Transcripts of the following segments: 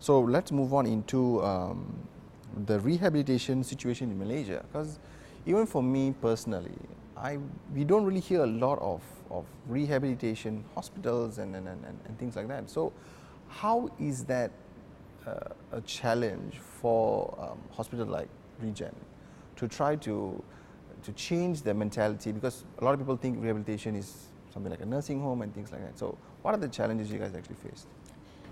So let's move on into the rehabilitation situation in Malaysia, because even for me personally, we don't really hear a lot of rehabilitation hospitals and things like that. So how is that a challenge for hospital like Regen to try to change their mentality, because a lot of people think rehabilitation is something like a nursing home and things like that. So what are the challenges you guys actually faced?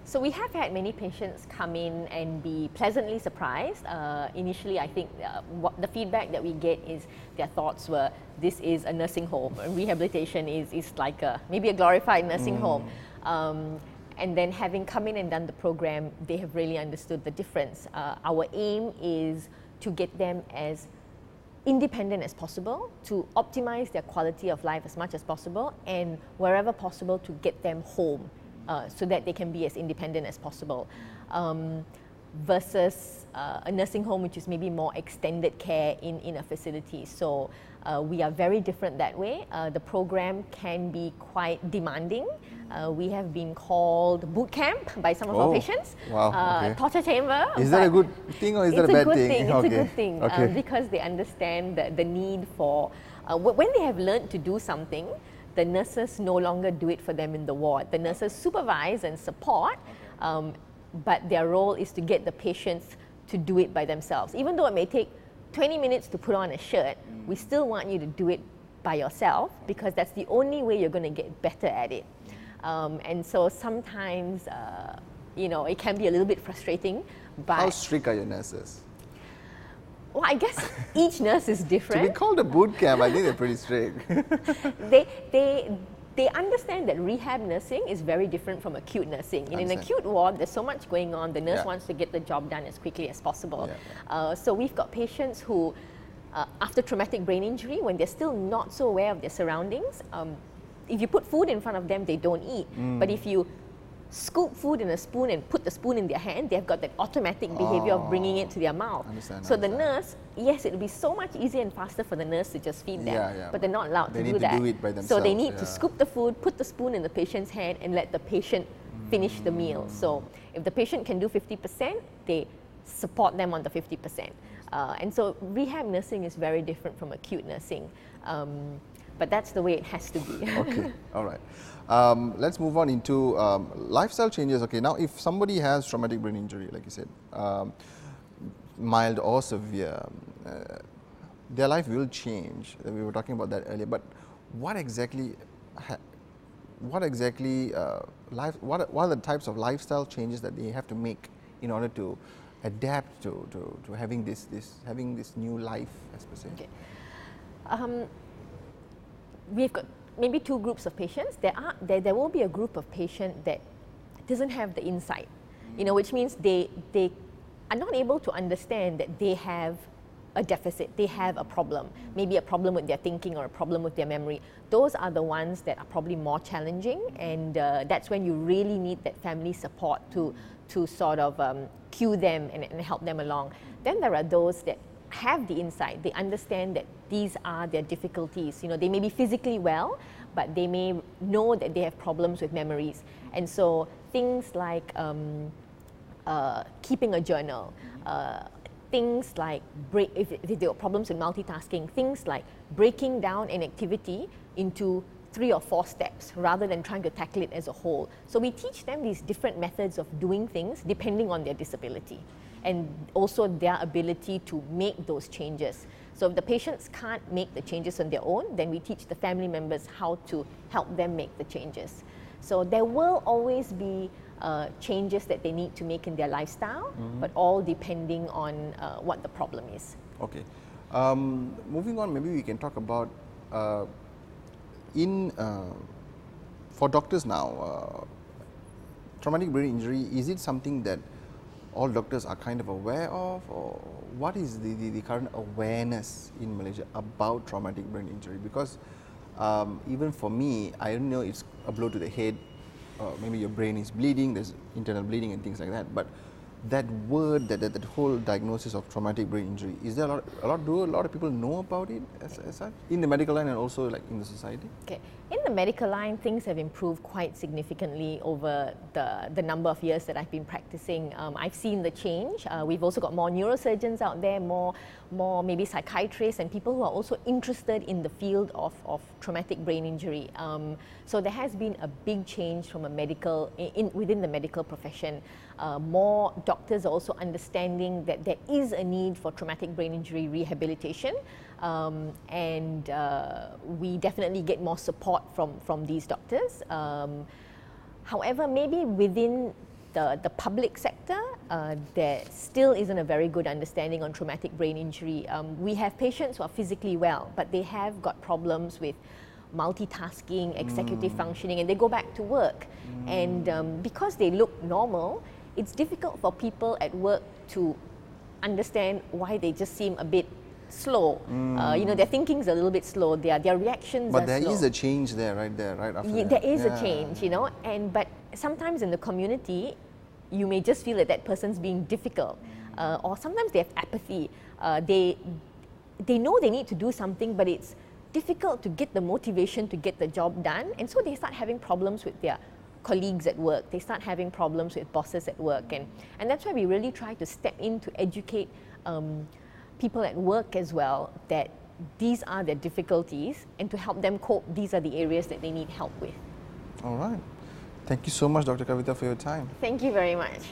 So we have had many patients come in and be pleasantly surprised. Initially, I think what the feedback that we get is their thoughts were, this is a nursing home. Rehabilitation is like maybe a glorified nursing home. And then having come in and done the program, they have really understood the difference. Our aim is to get them as independent as possible, to optimize their quality of life as much as possible, and wherever possible to get them home so that they can be as independent as possible. Versus a nursing home which is maybe more extended care in a facility. So we are very different that way. The program can be quite demanding. We have been called boot camp by some of our patients. Wow, okay. Torture chamber. Is that a good thing or is that a bad thing? It's a good thing. Because they understand the need for, when they have learned to do something, the nurses no longer do it for them in the ward. The nurses supervise and support, but their role is to get the patients to do it by themselves. Even though it may take 20 minutes to put on a shirt, we still want you to do it by yourself, because that's the only way you're going to get better at it. And so sometimes, you know, it can be a little bit frustrating. But how strict are your nurses? Well, I guess each nurse is different. To be called a boot camp, I think they're pretty strict. They understand that rehab nursing is very different from acute nursing. In an acute ward, there's so much going on. The nurse wants to get the job done as quickly as possible. So we've got patients who, after traumatic brain injury, when they're still not so aware of their surroundings, if you put food in front of them, they don't eat. But if you scoop food in a spoon and put the spoon in their hand, they've got that automatic behavior of bringing it to their mouth. So the nurse, yes, it would be so much easier and faster for the nurse to just feed them, but they're not allowed to do that. They need to do it by themselves. So they need to scoop the food, put the spoon in the patient's hand, and let the patient finish the meal. So if the patient can do 50%, they support them on the 50%. And so rehab nursing is very different from acute nursing. But that's the way it has to be. Okay, all right. Let's move on into lifestyle changes. Okay, now if somebody has traumatic brain injury, like you said, mild or severe, their life will change. We were talking about that earlier. But what exactly, what are the types of lifestyle changes that they have to make in order to adapt to having this new life, as per se? Okay. We've got maybe two groups of patients. There will be a group of patients that doesn't have the insight, you know, which means they are not able to understand that they have a deficit, they have a problem, maybe a problem with their thinking or a problem with their memory. Those are the ones that are probably more challenging, and that's when you really need that family support to sort of cue them and help them along. Then there are those that have the insight, they understand that these are their difficulties. You know, they may be physically well, but they may know that they have problems with memories. And so things like keeping a journal, things like if there are problems with multitasking, things like breaking down an activity into 3 or 4 steps rather than trying to tackle it as a whole. So we teach them these different methods of doing things depending on their disability, and also their ability to make those changes. So if the patients can't make the changes on their own, then we teach the family members how to help them make the changes. So there will always be changes that they need to make in their lifestyle, but all depending on what the problem is. Okay. Moving on, maybe we can talk about for doctors now, traumatic brain injury, is it something that all doctors are kind of aware of, or what is the current awareness in Malaysia about traumatic brain injury? Because even for me, I don't know it's a blow to the head, maybe your brain is bleeding, there's internal bleeding and things like that, but that word, that whole diagnosis of traumatic brain injury, is there do a lot of people know about it as such in the medical line and also like in the society? Okay. In the medical line, things have improved quite significantly over the number of years that I've been practicing. I've seen the change. We've also got more neurosurgeons out there, more maybe psychiatrists and people who are also interested in the field of traumatic brain injury. So there has been a big change from a within the medical profession. More doctors are also understanding that there is a need for traumatic brain injury rehabilitation. And we definitely get more support from these doctors. However, maybe within the public sector, there still isn't a very good understanding on traumatic brain injury. We have patients who are physically well, but they have got problems with multitasking, executive functioning, and they go back to work. And because they look normal, it's difficult for people at work to understand why they just seem a bit slow. You know, their thinking's a little bit slow. Their reactions but are there slow. is a change there, right after that. There is a change, you know, but sometimes in the community, you may just feel that that person's being difficult, or sometimes they have apathy. They know they need to do something, but it's difficult to get the motivation to get the job done, and so they start having problems with their colleagues at work. They start having problems with bosses at work, and that's why we really try to step in to educate people at work as well, that these are their difficulties, and to help them cope, these are the areas that they need help with. All right. Thank you so much, Dr. Kavita, for your time. Thank you very much.